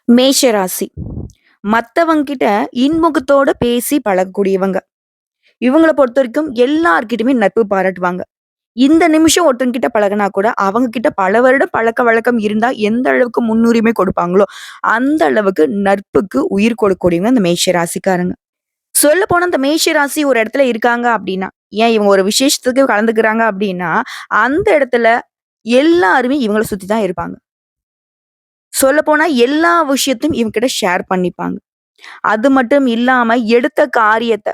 மேஷ ராசி. மத்தவங்கிட்ட இன்முகத்தோட பேசி பழகக்கூடியவங்க. இவங்கள பொறுத்தவரைக்கும் எல்லார்கிட்டயுமே நட்பு பாராட்டுவாங்க. இந்த நிமிஷம் ஒருத்தவங்ககிட்ட பழகுனா கூட, அவங்க கிட்ட பல வருடம் பழக்கவழக்கம் இருந்தா எந்த அளவுக்கு முன்னுரிமை கொடுப்பாங்களோ, அந்த அளவுக்கு நட்புக்கு உயிர் கொடுக்கக்கூடியவங்க இந்த மேஷ ராசிக்காரங்க. சொல்லப்போனா இந்த மேஷ ராசி ஒரு இடத்துல இருக்காங்க அப்டின்னா, ஏன் இவங்க ஒரு விசேஷத்துக்கு கலந்துக்கிறாங்க அப்டின்னா, அந்த இடத்துல எல்லாருமே இவங்கள சுத்தி தான் இருப்பாங்க. சொல்லப்போனா எல்லா விஷயத்தையும் இவங்ககிட்ட ஷேர் பண்ணிப்பாங்க. அது மட்டும் இல்லாம எடுத்த காரியத்த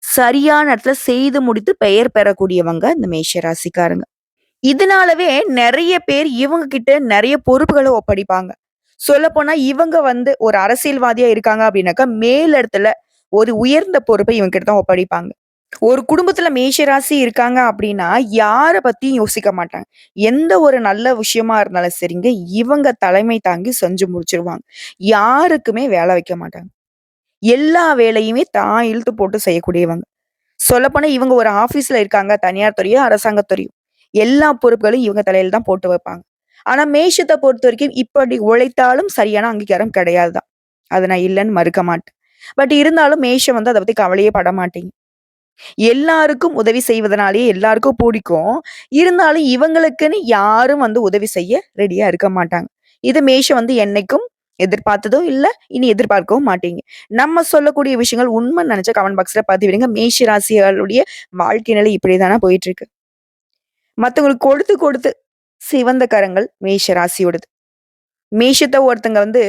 சரியான இடத்துல செய்து முடித்து பெயர் பெறக்கூடியவங்க இந்த மேஷ ராசிக்காரங்க. இதனாலவே நெறைய பேர் இவங்க கிட்ட நெறைய பொறுப்புகள ஒப்படைப்பாங்க. சொல்லப்போனா இவங்க ஒரு அரசியல்வாதியா இருக்காங்க அப்படின்னாக்கா, மேல் இடத்துல ஒரு உயர்ந்த பொறுப்பை இவங்க கிட்ட தான் ஒப்படைப்பாங்க. ஒரு குடும்பத்துல மேஷ ராசி இருக்காங்க அப்படின்னா, யார பத்தியும் யோசிக்க மாட்டாங்க. எந்த ஒரு நல்ல விஷயமா இருந்தாலும் சரிங்க, இவங்க தலைமை தாங்கி செஞ்சு முடிச்சுருவாங்க. யாருக்குமே வேல வைக்க மாட்டாங்க. எல்லா வேலையுமே தான் இழுத்து போட்டு செய்யக்கூடியவங்க. சொல்லப்போனா இவங்க ஒரு ஆபீஸ்ல இருக்காங்க. தனியார் துறையோ, அரசாங்கத் துறையோ. எல்லா பொறுப்புகளும் இவங்க தலையில தான் போட்டு வைப்பாங்க. ஆனா மேஷத்த பொறுத்தவரைக்கும் இப்படி உழைத்தாலும் சரியான அங்கீகாரம் கிடையாது தான். அத நான் இல்லன்னு மறுக்க மாட்டேன். பட் இருந்தாலும் மேஷம் அத பத்தி கவலையே பட மாட்டீங்க. எல்லாருக்கும் உதவி செய்வதனாலேயே எல்லாருக்கும் பிடிக்கும். இருந்தாலும் இவங்களுக்குன்னு யாரும் உதவி செய்ய ரெடியா இருக்க மாட்டாங்க. இது மேஷம் என்னைக்கும் எதிர்பார்த்ததும் இல்ல. இனி எதிர்பார்க்கவும் மாட்டீங்க. நம்ம சொல்லக்கூடிய விஷயங்கள் உண்மைன்னு நெனச்சா கமெண்ட் பாக்ஸ்ல பதிவிடுங்க. மேஷ ராசிகளுடைய வாழ்க்கை நிலை இப்படிதானா போயிட்டு இருக்கு. மத்தவங்களுக்கு கொடுத்து கொடுத்து சிவந்த கரங்கள் மேஷ ராசியோடது. மேஷத்த ஒருத்தங்க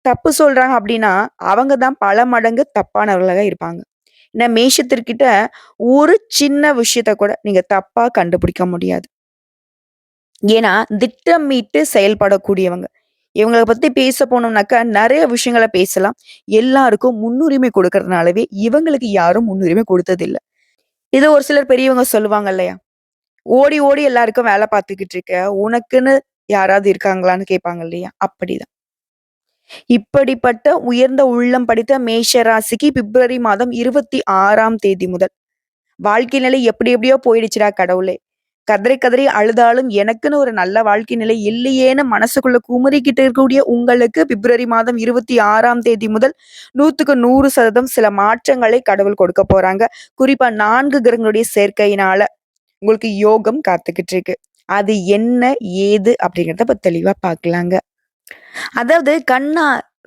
தப்பு சொல்றாங்க அப்படின்னா, அவங்க தான் பல மடங்கு தப்பானவர்களாக இருப்பாங்க. ஏன்னா மேஷத்திற்கிட்ட ஒரு சின்ன விஷயத்த கூட நீங்க தப்பா கண்டுபிடிக்க முடியாது. ஏன்னா, திட்டமிட்டு செயல்படக்கூடியவங்க. இவங்கள பத்தி பேச போனோம்னாக்கா, நெறைய விஷயங்கள பேசலாம். எல்லாருக்கும் முன்னுரிமை கொடுக்கறதுனாலவே, இவங்களுக்கு யாரும் முன்னுரிமை குடுத்ததில்ல. இத ஒரு சிலர் பெரியவங்க சொல்லுவாங்க இல்லையா? "ஓடி ஓடி எல்லாருக்கும் வேல பார்த்துக்கிட்டு இருக்க. உனக்குன்னு யாராவது இருக்காங்களான்னு?" கேட்பாங்க இல்லையா? அப்படிதான். இப்படிப்பட்ட உயர்ந்த உள்ளம் படைத்த மேஷ ராசிக்கு பிப்ரவரி மாதம் 26ஆம் தேதி முதல் வாழ்க்கை நிலை எப்படி எப்படியோ போயிடுச்சுடா கடவுளே! கதறி கதறி அழுதாலும் எனக்குன்னு ஒரு நல்ல வாழ்க்கை நிலை இல்லையேன்னு மனசுக்குள்ள குமுறிக்கிட்டு இருக்கக்கூடிய உங்களுக்கு பிப்ரவரி மாதம் 26ஆம் தேதி முதல் 100க்கு 100% சில மாற்றங்களை கடவுள் கொடுக்க போறாங்க. குறிப்பா 4 கிரகங்களுடைய சேர்க்கையினால உங்களுக்கு யோகம் காத்துக்கிட்டு இருக்கு. அது என்ன? ஏது? அப்படிங்கிறத இப்ப தெளிவா பார்க்கலாங்க. அதாவது கண்ணா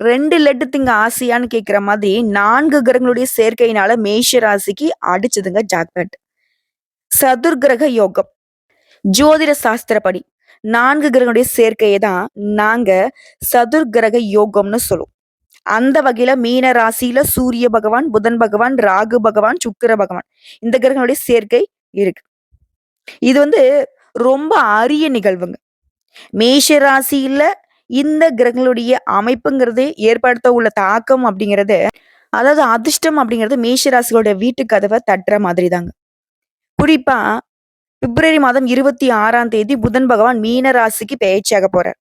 2 லட்டு திங்க ஆசையான்னு கேட்கிற மாதிரி 4 கிரகங்களுடைய சேர்க்கையினால மேஷ ராசிக்கு அடிச்சதுங்க ஜாக்பாட். சதுர்கிரக யோகம். ஜோதிட சாஸ்திரப்படி 4 கிரகங்களுடைய சேர்க்கைய தான் நாங்க சதுர்கிரக யோகம்னு சொல்லுவோம். அந்த வகையில மீன ராசியில சூரிய பகவான், புதன் பகவான், ராகு பகவான், சுக்கிர பகவான் இந்த கிரகங்களுடைய சேர்க்கை இருக்கு. இது ரொம்ப அரிய நிகழ்வுங்க. மேஷ ராசியில இந்த கிரகங்களுடைய அமைப்புங்கிறது ஏற்படுத்த உள்ள தாக்கம் அப்படிங்கிறது, அதாவது அதிர்ஷ்டம் அப்படிங்கிறது மேஷ ராசியோட வீட்டு கதவ தட்டுற மாதிரி தாங்க. குறிப்பா பிப்ரவரி மாதம் 26ஆம் தேதி புதன் பகவான் மீன ராசிக்கு பெயர்ச்சியாக போறார்.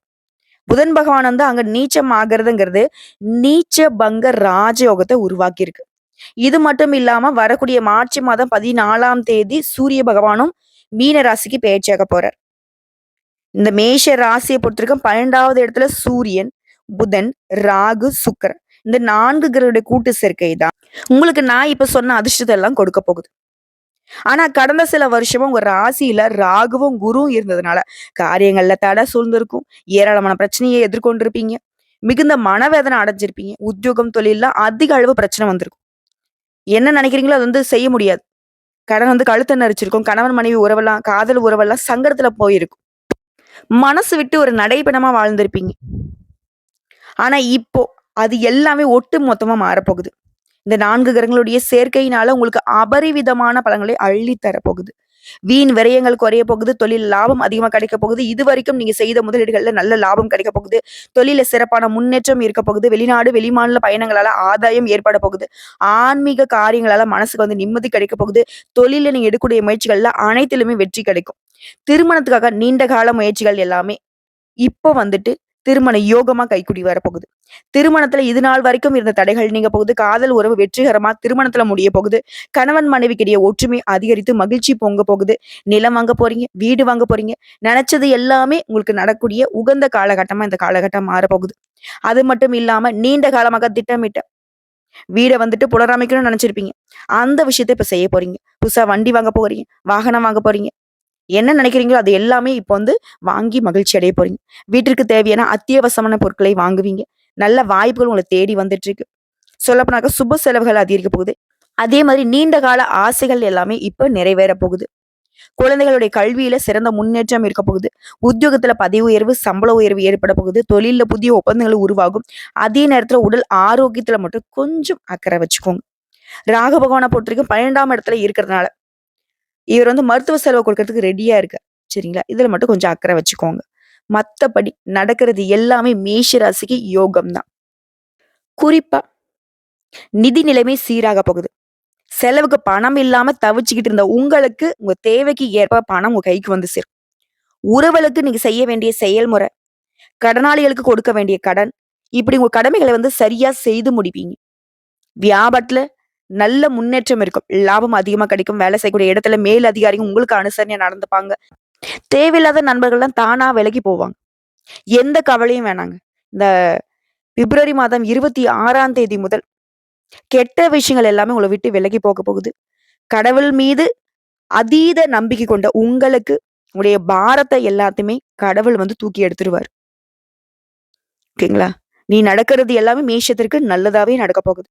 புதன் பகவான் அங்க நீச்சம் ஆகுறதுங்கிறது நீச்ச பங்க ராஜயோகத்தை உருவாக்கியிருக்கு. இது மட்டும் இல்லாம வரக்கூடிய மார்ச் மாதம் 14ஆம் தேதி சூரிய பகவானும் மீன ராசிக்கு பெயர்ச்சியாக போறார். இந்த மேஷ ராசியை பொறுத்தவரைக்கும் 12வது இடத்துல சூரியன், புதன், ராகு, சுக்கிரன். இந்த 4 கிரகங்களுடைய கூட்டு சேர்க்கை தான் உங்களுக்கு நான் இப்ப சொன்ன அதிர்ஷ்டத்தை எல்லாம் கொடுக்க போகுது. ஆனா கடந்த சில வருஷமா உங்க ராசியில ராகுவும், குருவும் இருந்ததுனால காரியங்கள்ல தடை சூழ்ந்திருக்கும். ஏராளமான பிரச்சனையை எதிர்கொண்டிருப்பீங்க. மிகுந்த மனவேதனை அடைஞ்சிருப்பீங்க. உத்தியோகம், தொழில்ல அதிக அளவு பிரச்சனை வந்திருக்கும். என்ன நினைக்கிறீங்களோ அது செய்ய முடியாது. கடன் கழுத்த நெரிச்சிருக்கும். கணவன் மனைவி உறவெல்லாம், காதல் உறவெல்லாம் சங்கடத்துல போயிருக்கும். மனசு விட்டு ஒரு நடைப்பணமா வாழ்ந்திருப்பீங்க. ஆனா இப்போ அது எல்லாமே ஒட்டு மொத்தமா மாறப்போகுது. இந்த 4 கிரகங்களுடைய சேர்க்கையினால உங்களுக்கு அபரிவிதமான பலன்களை அள்ளி தரப்போகுது. வீண் விரயங்கள் குறைய போகுது. தொழில் லாபம் அதிகமா கிடைக்க போகுது. இதுவரைக்கும் நீங்க செய்த முதலீடுகள்ல நல்ல லாபம் கிடைக்க போகுது. தொழில்ல சிறப்பான முன்னேற்றம் இருக்க போகுது. வெளிநாடு, வெளிமாநில பயணங்களால ஆதாயம் ஏற்பட போகுது. ஆன்மீக காரியங்களால மனசுக்கு நிம்மதி கிடைக்க போகுது. தொழில்ல நீங்க எடுக்கக்கூடிய முயற்சிகள்ல அனைத்திலுமே வெற்றி கிடைக்கும். திருமணத்துக்காக நீண்ட கால முயற்சிகள் எல்லாமே இப்போ திருமண யோகமா கைக்கூடி வரப்போகுது. திருமணத்துல இது நாள் வரைக்கும் இருந்த தடைகள் நீங்க போகுது. காதல் உறவு வெற்றிகரமா திருமணத்துல முடிய போகுது. கணவன் மனைவிக்கிடையே ஒற்றுமை அதிகரித்து மகிழ்ச்சி பொங்க போகுது. நிலம் வாங்க போறீங்க, வீடு வாங்க போறீங்க. நெனச்சது எல்லாமே உங்களுக்கு நடக்கூடிய உகந்த காலகட்டமா இந்த காலகட்டம் மாறப்போகுது. அது மட்டும் இல்லாம நீண்ட காலமாக திட்டமிட்ட வீட வந்துட்டு புனரமைக்கணும்னு நெனச்சிருப்பீங்க. அந்த விஷயத்த இப்ப செய்ய போறீங்க. புதுசா வண்டி வாங்க போறீங்க, வாகனம் வாங்க போறீங்க. என்ன நினைக்கிறீங்களோ அது எல்லாமே இப்ப வந்து வாங்கி மகிழ்ச்சி அடைய போறீங்க. வீட்டிற்கு தேவையான அத்தியாவசியமான பொருட்களை வாங்குவீங்க. நல்ல வாய்ப்புகள் உங்கள தேடி வந்துட்டு இருக்கு. சொல்லப்போனாக்க சுப செலவுகள் அதிகரிக்க போகுது. அதே மாதிரி நீண்ட கால ஆசைகள் எல்லாமே இப்ப நிறைவேற போகுது. குழந்தைகளுடைய கல்வியில சிறந்த முன்னேற்றம் இருக்க போகுது. உத்தியோகத்துல பதவி உயர்வு, சம்பள உயர்வு ஏற்பட போகுது. தொழில்ல புதிய ஒப்பந்தங்கள் உருவாகும். அதே நேரத்துல உடல் ஆரோக்கியத்துல மட்டும் கொஞ்சம் அக்கறை வச்சுக்கோங்க. ராகு பகவான பொறுத்தவரைக்கும் 12ஆம் இடத்துல இருக்கிறதுனால, இவர் வந்து மருத்துவ செலவு கொடுக்கறதுக்கு ரெடியா இருக்கார். சரிங்களா? இதுல மட்டும் கொஞ்சம் அக்கறை வச்சுக்கோங்க. மத்தபடி நடக்கிறது எல்லாமே மேஷ ராசிக்கு யோகம் தான். குறிப்பா நிதி நிலைமை சீராக போகுது. செலவுக்கு பணம் இல்லாம தவிச்சுக்கிட்டு இருந்த உங்களுக்கு, உங்க தேவைக்கு ஏற்ப பணம் உங்க கைக்கு வந்து சேரும். உறவுகளுக்கு நீங்க செய்ய வேண்டிய செயல்முறை, கடனாளிகளுக்கு கொடுக்க வேண்டிய கடன், இப்படி உங்க கடமைகளை வந்து சரியா செய்து முடிப்பீங்க. வியாபாரத்துல நல்ல முன்னேற்றம் இருக்கும். லாபம் அதிகமா கிடைக்கும். வேலை செய்யக்கூடிய இடத்துல மேல் அதிகாரிகள் உங்களுக்கு அனுசரணையா நடந்துப்பாங்க. தேவையில்லாத நண்பர்கள்லாம் தானா விலகி போவாங்க. எந்த கவலையும் வேணாங்க. இந்த பிப்ரவரி மாதம் 26ஆம் தேதி முதல் கெட்ட விஷயங்கள் எல்லாமே உங்கள விட்டு விலகி போக போகுது. கடவுள் மீது அதீத நம்பிக்கை கொண்ட உங்களுக்கு, உங்களுடைய பாரத்த எல்லாத்தையுமே கடவுள் வந்து தூக்கி எடுத்துருவாரு. ஓகேங்களா? நீ நடக்கிறது எல்லாமே மேஷத்திற்கு நல்லதாவே நடக்கப் போகுது.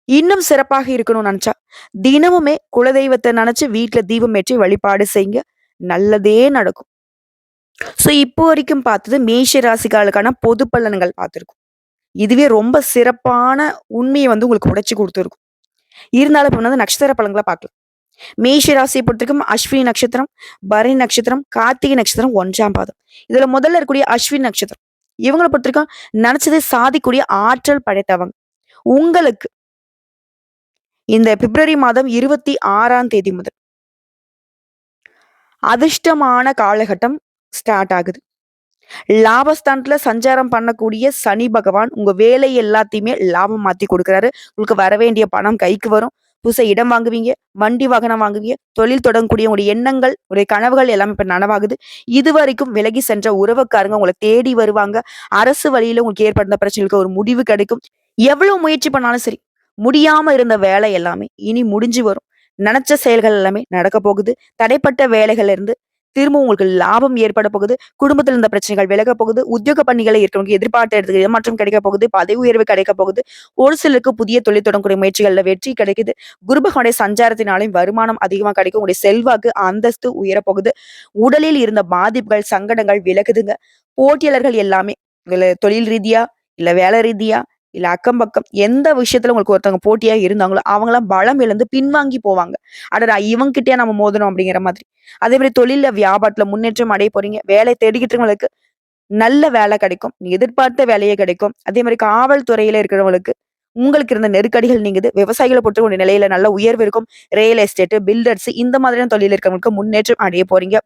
இன்னும் சிறப்பாக இருக்கணும்னு நெனச்சா, தினமுமே குலதெய்வத்த நெனச்சு வீட்ல தீபம் ஏற்றி வழிபாடு செய்யுங்க. நல்லதே நடக்கும். இப்போ வரைக்கும் பார்த்தது மேஷ ராசிக்காரர்களுக்கான பொது பலன்கள் பார்த்திருக்கோம். இதுவே ரொம்ப சிறப்பான உண்மைய வந்து உங்களுக்கு உடைச்சு குடுத்திருக்கும். இருந்தாலும் இப்ப வந்து நட்சத்திர பலன்கள பார்க்கலாம். மேஷ ராசியை பொறுத்தவரைக்கும் அஸ்வினி நட்சத்திரம், பரணி நட்சத்திரம், கார்த்திகை நட்சத்திரம் 1ஆம் பாதம். இதுல முதல்ல இருக்கக்கூடிய அஸ்வினி நட்சத்திரம். இவங்கள பொறுத்தவரைக்கும் நெனச்சதை சாதிக்கக்கூடிய ஆற்றல் படைத்தவங்க. உங்களுக்கு இந்த பிப்ரவரி மாதம் 26ஆம் தேதி முதல் அதிர்ஷ்டமான காலகட்டம் ஸ்டார்ட் ஆகுது. லாபஸ்தானத்துல சஞ்சாரம் பண்ணக்கூடிய சனி பகவான் உங்க வேலை எல்லாத்தையுமே லாபம் மாத்தி கொடுக்குறாரு. உங்களுக்கு வரவேண்டிய பணம் கைக்கு வரும். புதுசா இடம் வாங்குவீங்க, வண்டி வாகனம் வாங்குவீங்க, தொழில் தொடங்கக்கூடிய உங்களுடைய எண்ணங்கள், உங்களுடைய கனவுகள் எல்லாமே இப்ப நனவாகுது. இதுவரைக்கும் விலகி சென்ற உறவுக்காரங்க உங்களை தேடி வருவாங்க. அரசு வழியில உங்களுக்கு ஏற்பட்ட பிரச்சனைகளுக்கு ஒரு முடிவு கிடைக்கும். எவ்வளவு முயற்சி பண்ணாலும் சரி, முடியாம இருந்த வேலை எல்லாமே இனி முடிஞ்சு வரும். நெனச்ச செயல்கள் எல்லாமே நடக்க போகுது. தடைப்பட்ட வேலைகள்ல இருந்து திரும்ப உங்களுக்கு லாபம் ஏற்பட போகுது. குடும்பத்துல இருந்த பிரச்சனைகள் விலக போகுது. உத்தியோக பணிகளை இருக்கிறவங்க எதிர்பார்த்த இடத்துக்கு ஏமாற்றம் கிடைக்க போகுது. பதவி உயர்வு கிடைக்க போகுது. ஒரு சிலருக்கு புதிய தொழில் தொடங்கக்கூடிய முயற்சிகள்ல வெற்றி கிடைக்குது. குரு பகவானுடைய சஞ்சாரத்தினாலும் வருமானம் அதிகமா கிடைக்கும். உங்களுடைய செல்வாக்கு, அந்தஸ்து உயரப்போகுது. உடலில் இருந்த பாதிப்புகள், சங்கடங்கள் விலகுதுங்க. போட்டியாளர்கள் எல்லாமே இதுல தொழில் ரீதியா, இல்ல வேலை ரீதியா, இல்ல அக்கம் பக்கம் எந்த விஷயத்துல உங்களுக்கு ஒருத்தவங்க போட்டியா இருந்தாங்களோ, அவங்கலாம் பலம் இழந்து பின்வாங்கி போவாங்க. அடடா! இவங்ககிட்டயா நம்ம மோதணும் அப்படிங்கிற மாதிரி. அதே மாரி தொழில்ல, வியாபாரத்துல முன்னேற்றம் அடைய போறீங்க. வேலை தேடிக்கிட்டு இருக்கவங்களுக்கு நல்ல வேலை கிடைக்கும். நீங்க எதிர்பார்த்த வேலையே கிடைக்கும். அதே மாரி காவல்துறையில இருக்கிறவங்களுக்கு உங்களுக்கு இருந்த நெருக்கடிகள் நீங்குது. விவசாயிகள பொறுத்தவரை நிலையில நல்ல உயர்வு இருக்கும். ரியல் எஸ்டேட், பில்டர்ஸ் இந்த மாதிரியான தொழில் இருக்கிறவங்களுக்கு முன்னேற்றம் அடைய போறீங்க.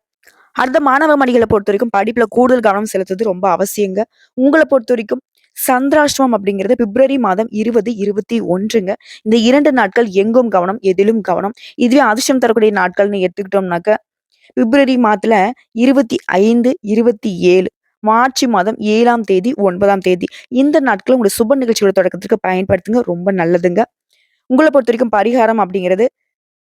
அடுத்த மாணவ மணிகள பொறுத்தவரைக்கும் படிப்புல கூடுதல் கவனம் செலுத்துறது ரொம்ப அவசியங்க. உங்கள பொறுத்தவரைக்கும் சந்திராஷ்டமம் அப்படிங்கிறது பிப்ரவரி மாதம் 20, 21ங்க. இந்த 2 நாட்கள் எங்கும் கவனம், எதிலும் கவனம். இதுவே அதிர்ஷ்டம் தரக்கூடிய நாட்கள்னு எடுத்துக்கிட்டோம்னாக்க, பிப்ரவரி மாதத்துல 25, 27, மார்ச் மாதம் 7ஆம் தேதி, 9ஆம் தேதி. இந்த நாட்கள உங்களுடைய சுப நிகழ்ச்சிகள தொடக்கத்துக்கு பயன்படுத்துங்க. ரொம்ப நல்லதுங்க. உங்கள பொறுத்தவரைக்கும் பரிகாரம் அப்படிங்கிறது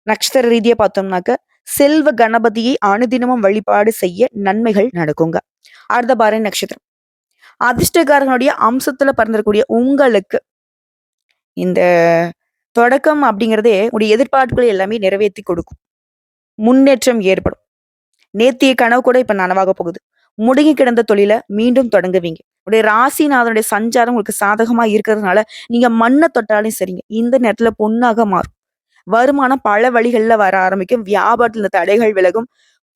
நட்சத்திர ரீதியா பார்த்தோம்னாக்க, செல்வ கணபதியை அனுதினமும் வழிபாடு செய்ய நன்மைகள் நடக்குங்க. அடுத்த பரணி நட்சத்திரம். அதிர்ஷ்டக்காரங்களுடைய அம்சத்துல பிறந்திருக்கக்கூடிய உங்களுக்கு இந்த தொடக்கம் அப்படிங்கிறதே உடைய எதிர்பார்ப்புகளை எல்லாமே நிறைவேத்தி கொடுக்கும். முன்னேற்றம் ஏற்படும். நேத்திய கனவு கூட இப்ப நனவாக போகுது. முடங்கி கிடந்த தொழில மீண்டும் தொடங்குவீங்க. உடைய ராசிநாதனுடைய சஞ்சாரம் உங்களுக்கு சாதகமா இருக்கிறதுனால, நீங்க மண்ண தொட்டாலும் சரிங்க. இந்த நேரத்துல பொன்னாக மாறும். வருமானம் பல வழிகள்ல வர ஆரம்பிக்கும். வியாபாரத்துல இந்த தடைகள் விலகும்.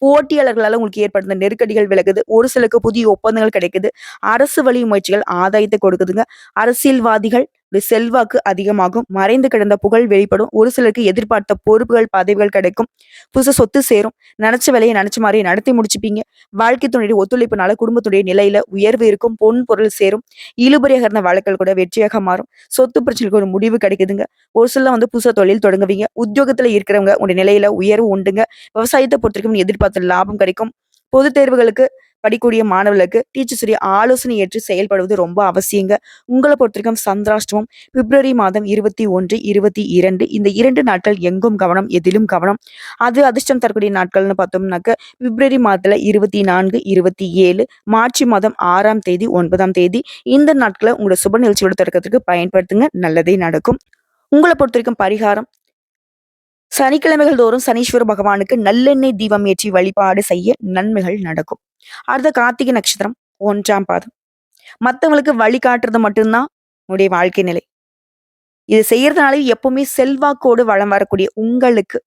போட்டியாளர்களால உங்களுக்கு ஏற்படுத்த நெருக்கடிகள் விலகுது. ஒரு சிலருக்கு புதிய ஒப்பந்தங்கள் கிடைக்குது. அரசு வழி முயற்சிகள் ஆதாயத்தை கொடுக்குதுங்க. அரசியல்வாதிகள் ஒரு செல்வாக்கு அதிகமாகும். மறைந்து கிடந்த புகழ் வெளிப்படும். ஒரு சிலருக்கு எதிர்பார்த்த பொறுப்புகள், பதவிகள் கிடைக்கும். புதுசா சொத்து சேரும். நெனச்ச வேலைய நெனச்ச மாரி நடத்தி முடிச்சுப்பீங்க. வாழ்க்கை துணையுடைய ஒத்துழைப்புனால குடும்பத்துடைய நிலையில உயர்வு இருக்கும். பொன், பொருள் சேரும். இழுபறியாக இருந்த வழக்குகள் கூட வெற்றியாக மாறும். சொத்து பிரச்சனைக்கு ஒரு முடிவு கிடைக்குதுங்க. ஒரு சிலர் புதுசா தொழில் தொடங்குவீங்க. உத்தியோகத்துல இருக்கிறவங்க உங்களுடைய நிலையில உயர்வு உண்டுங்க. விவசாயத்த பொறுத்தவரைக்கும் எதிர்பார்த்த லாபம் கிடைக்கும். பொதுத் தேர்வுகளுக்கு படிக்கக்கூடிய மாணவர்களுக்கு டீச்சர்ஸுடைய ஆலோசனை ஏற்று செயல்படுவது ரொம்ப அவசியங்க. உங்கள பொறுத்தவரைக்கும் சந்திராஷ்டமம் பிப்ரவரி மாதம் 21, 22 இந்த 2 நாட்கள் எங்கும் கவனம், எதிலும் கவனம். அது அதிர்ஷ்டம் தரக்கூடிய நாட்கள்னு பார்த்தோம்னாக்க, பிப்ரவரி மாதத்துல 24, 27, மார்ச் மாதம் 6ஆம் தேதி, 9ஆம் தேதி இந்த நாட்கள உங்களோட சுப நிகழ்ச்சியோட தொடக்கத்துக்கு பயன்படுத்துங்க. நல்லதே நடக்கும். உங்கள பொறுத்தவரைக்கும் பரிகாரம் சனிக்கிழமைகள் தோறும் சனீஸ்வர பகவானுக்கு நல்லெண்ணெய் தீபம் ஏற்றி வழிபாடு செய்ய நன்மைகள் நடக்கும். அடுத்த கார்த்திகை நட்சத்திரம் 1ஆம் பாதம். மத்தவங்களுக்கு வழிகாட்டுறது மட்டும்தான் உங்களுடைய வாழ்க்கை நிலை. இது செய்யறதுனால எப்பவுமே செல்வாக்கோடு வளம் வரக்கூடிய உங்களுக்கு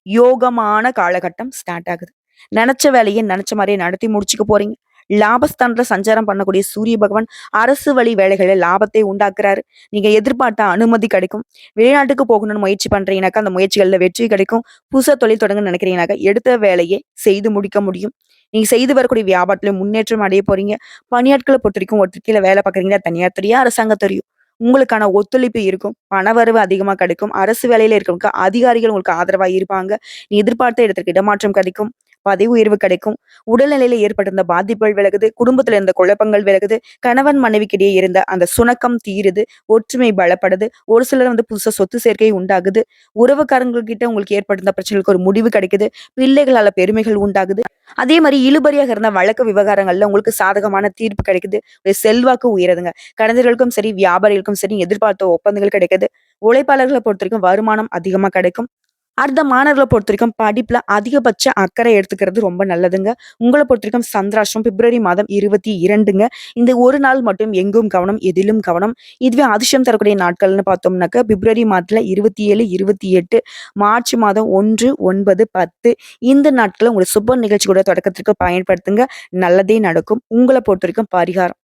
யோகமான காலகட்டம் ஸ்டார்ட் ஆகுது. நெனச்ச வேலைய நெனச்ச மாரியே நடத்தி முடிச்சுக்க போறீங்க. லாபஸ்தானத்துல சஞ்சாரம் பண்ணக்கூடிய சூரிய பகவான் அரசு வழி வேலைகள்ல லாபத்தை உண்டாக்குறாரு. நீங்க எதிர்பார்த்த அனுமதி கிடைக்கும். வெளிநாட்டுக்கு போகணும்னு முயற்சி பண்றீங்கனாக்கா, அந்த முயற்சிகள்ல வெற்றி கிடைக்கும். புதுசா தொழில் தொடங்கணும்னு நினைக்கிறீங்கனாக்கா, எடுத்த வேலையை செய்து முடிக்க முடியும். நீங்க செய்து வரக்கூடிய வியாபாரத்துல முன்னேற்றம் அடைய போறீங்க. பணியாட்கள பொறுத்தவரைக்கும் ஒருத்தர் கீழ வேலை பார்க்குறீங்களா, தனியார் துறையா, அரசாங்க துறையோ, உங்களுக்கான ஒத்துழைப்பு இருக்கும். பணவரவு அதிகமா கிடைக்கும். அரசு வேலையில இருக்கிறவங்க அதிகாரிகள் உங்களுக்கு ஆதரவா இருப்பாங்க. நீ எதிர்பார்த்த இடத்திற்கு இடமாற்றம் கிடைக்கும். பதவி உயர்வு கிடைக்கும். உடல்நிலையில ஏற்பட்டிருந்த பாதிப்புகள் விலகுது. குடும்பத்துல இருந்த குழப்பங்கள் விலகுது. கணவன் மனைவிக்கிடையே இருந்த அந்த சுணக்கம் தீருது. ஒற்றுமை பலப்படுது. ஒரு சிலர் புதுசா சொத்து சேர்க்கை உண்டாகுது. உறவுக்காரங்க கிட்ட உங்களுக்கு ஏற்பட்டிருந்த பிரச்சனைகளுக்கு ஒரு முடிவு கிடைக்குது. பிள்ளைகளால பெருமைகள் உண்டாகுது. அதே மாதிரி இழுபறியாக இருந்த வழக்கு விவகாரங்கள்ல உங்களுக்கு சாதகமான தீர்ப்பு கிடைக்குது. ஒரு செல்வாக்கு உயருதுங்க. கலைஞர்களுக்கும் சரி, வியாபாரிகளுக்கும் சரி எதிர்பார்த்த ஒப்பந்தங்கள் கிடைக்குது. உழைப்பாளர்களை பொறுத்தவரைக்கும் வருமானம் அதிகமா கிடைக்கும். அடுத்த மாணவர்கள பொறுத்தவரைக்கும் படிப்புல அதிகபட்ச அக்கறை எடுத்துக்கிறது ரொம்ப நல்லதுங்க. உங்கள பொறுத்தவரைக்கும் சந்திராஷ்டிரம் பிப்ரவரி மாதம் 22ங்க. இந்த ஒரு நாள் மட்டும் எங்கும் கவனம், எதிலும் கவனம். இதுவே அதிர்ஷ்டம் தரக்கூடிய நாட்கள்னு பார்த்தோம்னாக்க, பிப்ரவரி மாதத்துல 27, 28, மார்ச் மாதம் 1, 9, 10 இந்த நாட்கள உங்களோட சுப நிகழ்ச்சியோட தொடக்கத்திற்கு பயன்படுத்துங்க. நல்லதே நடக்கும். உங்கள பொறுத்தவரைக்கும் பரிகாரம்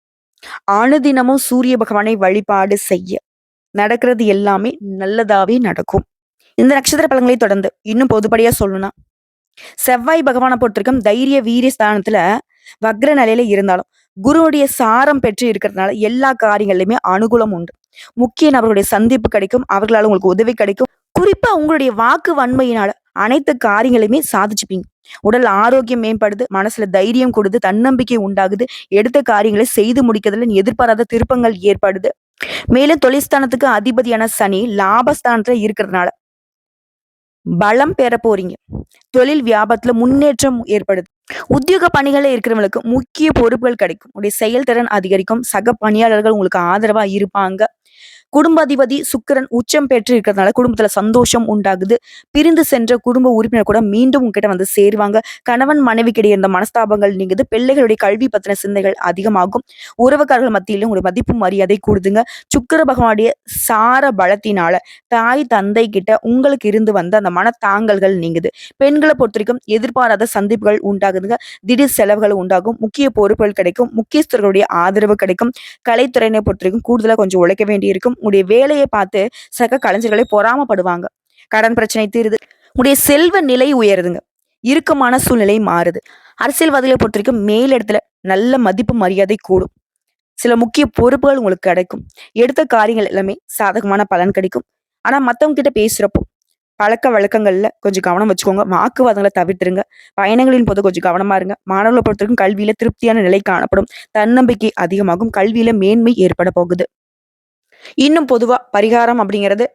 அனுதினமும் சூரிய பகவானை வழிபாடு செய்ய நடக்கிறது எல்லாமே நல்லதாவே நடக்கும். இந்த நட்சத்திர பலன்களை தொடர்ந்து இன்னும் பொதுப்படியா சொல்லணும்னா, செவ்வாய் பகவானை பொறுத்தவரைக்கும் தைரிய வீரிய ஸ்தானத்துல வக்ர நிலையில இருந்தாலும் குருவுடைய சாரம் பெற்று இருக்கிறதுனால எல்லா காரியங்களிலுமே அனுகூலம் உண்டு. முக்கிய நபர்களுடைய சந்திப்பு கிடைக்கும். அவர்களால உங்களுக்கு உதவி கிடைக்கும். குறிப்பா உங்களுடைய வாக்கு வன்மையினால அனைத்து காரியங்களையுமே சாதிச்சுப்பீங்க. உடல் ஆரோக்கியம் மேம்படுது. மனசுல தைரியம் கொடுது. தன்னம்பிக்கை உண்டாகுது. எடுத்த காரியங்களை செய்து முடிக்கிறதுல எதிர்பாராத திருப்பங்கள் ஏற்படுது. மேலும் தொழில்ஸ்தானத்துக்கு அதிபதியான சனி லாபஸ்தானத்துல இருக்கிறதுனால பலம் பெற போறீங்க. தொழில் வியாபாரத்துல முன்னேற்றம் ஏற்படுது. உத்தியோக பணிகள்ல இருக்கிறவங்களுக்கு முக்கிய பொறுப்புகள் கிடைக்கும். உடைய செயல்திறன் அதிகரிக்கும். சக பணியாளர்கள் உங்களுக்கு ஆதரவா இருப்பாங்க. குடும்பாதிபதி சுக்கிரன் உச்சம் பெற்று இருக்கிறதுனால குடும்பத்துல சந்தோஷம் உண்டாகுது. பிரிந்து சென்ற குடும்ப உறுப்பினர் கூட மீண்டும் உங்ககிட்ட சேருவாங்க. கணவன் மனைவிக்கிடையே இருந்த மனஸ்தாபங்கள் நீங்குது. பிள்ளைகளுடைய கல்வி பத்தின சிந்தைகள் அதிகமாகும். உறவுக்காரர்கள் மத்தியிலும் உங்களுடைய மதிப்பு மரியாதை கூடுதுங்க. சுக்கிர பகவானுடைய சார பலத்தினால தாய் தந்தை கிட்ட உங்களுக்கு இருந்து வந்த அந்த மனத்தாங்கல்கள் நீங்குது. பெண்களை பொறுத்தவரைக்கும் எதிர்பாராத சந்திப்புகள் உண்டாகுதுங்க. திடீர் செலவுகள் உண்டாகும். முக்கிய பொறுப்புகள் கிடைக்கும். முக்கியஸ்தர்களுடைய ஆதரவு கிடைக்கும். கலைத்துறையினை பொறுத்தவரைக்கும் கூடுதலா கொஞ்சம் உழைக்க வேண்டியிருக்கும். உடைய வேலையை பார்த்து சக கலைஞர்களை பொறாமப்படுவாங்க. கடன் பிரச்சனை தீருது. உடைய செல்வ நிலை உயருதுங்க. இறுக்கமான சூழ்நிலை மாறுது. அரசியல்வாதிகளை பொறுத்தவரைக்கும் மேலிடத்துல நல்ல மதிப்பு மரியாதை கூடும். சில முக்கிய பொறுப்புகள் உங்களுக்கு கிடைக்கும். எடுத்த காரியங்கள் எல்லாமே சாதகமான பலன் கிடைக்கும். ஆனா மத்தவங்க கிட்ட பேசுறப்போ பழக்க வழக்கங்கள்ல கொஞ்சம் கவனம் வச்சுக்கோங்க. வாக்குவாதங்களை தவிர்த்துருங்க. பயணங்களின் போது கொஞ்சம் கவனமா இருங்க. மாணவர்களை பொறுத்தவரைக்கும் கல்வியில திருப்தியான நிலை காணப்படும். தன்னம்பிக்கை அதிகமாகும். கல்வியில மேன்மை ஏற்பட போகுது. இன்னும் பொதுவா பரிகாரம் அப்படிங்கிறது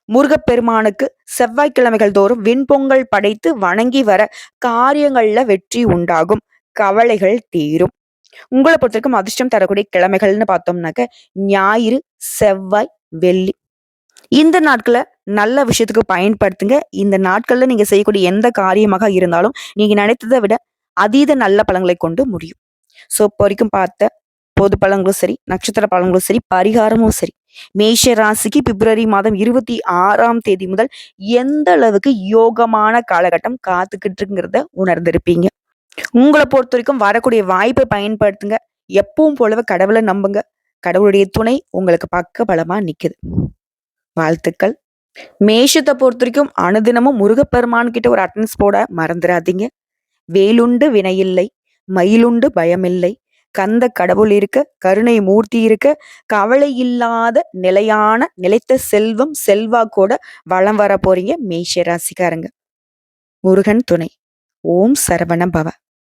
முருகப்பெருமானுக்கு செவ்வாய்க்கிழமைகள் தோறும் வெண்பொங்கல் படைத்து வணங்கி வர காரியங்கள்ல வெற்றி உண்டாகும். கவலைகள் தீரும். உங்களை பொறுத்தவரைக்கும் அதிர்ஷ்டம் தரக்கூடிய கிழமைகள்னு பார்த்தோம்னாக்க ஞாயிறு, செவ்வாய், வெள்ளி இந்த நாட்களை நல்ல விஷயத்துக்கு பயன்படுத்துங்க. இந்த நாட்கள்ல நீங்க செய்யக்கூடிய எந்த காரியமாக இருந்தாலும் நீங்க நினைத்ததை விட அதீத நல்ல பலன்களை கொண்டு முடியும். சோ இப்போ வரைக்கும் பார்த்த பொது பலன்களும் சரி, நட்சத்திர பலன்களும் சரி, பரிகாரமும் சரி, மேஷ ராசிக்கு பிப்ரவரி மாதம் 26ஆம் தேதி முதல் எந்த அளவுக்கு யோகமான காலகட்டம் காத்துக்கிட்டு இருக்குங்கிறத உணர்ந்திருப்பீங்க. உங்களை பொறுத்த வரைக்கும் வரக்கூடிய வாய்ப்பை பயன்படுத்துங்க. எப்பவும் போலவே கடவுளை நம்புங்க. கடவுளுடைய துணை உங்களுக்கு பக்க பலமா நிக்குது. வாழ்த்துக்கள். மேஷத்தை பொறுத்த வரைக்கும் அனுதினமும் முருகப்பெருமான் கிட்ட ஒரு அட்டன்ஸ் போட மறந்துடாதீங்க. வேலுண்டு வினையில்லை, மயிலுண்டு பயமில்லை, கந்த கடவுள் இருக்க, கருணை மூர்த்தி இருக்க, கவலை இல்லாத நிலையான நிலைத்த செல்வம் செல்வாக்கோட வளம் வர போறீங்க மேஷ ராசிக்காரங்க. முருகன் துணை. ஓம் சரவண பவ.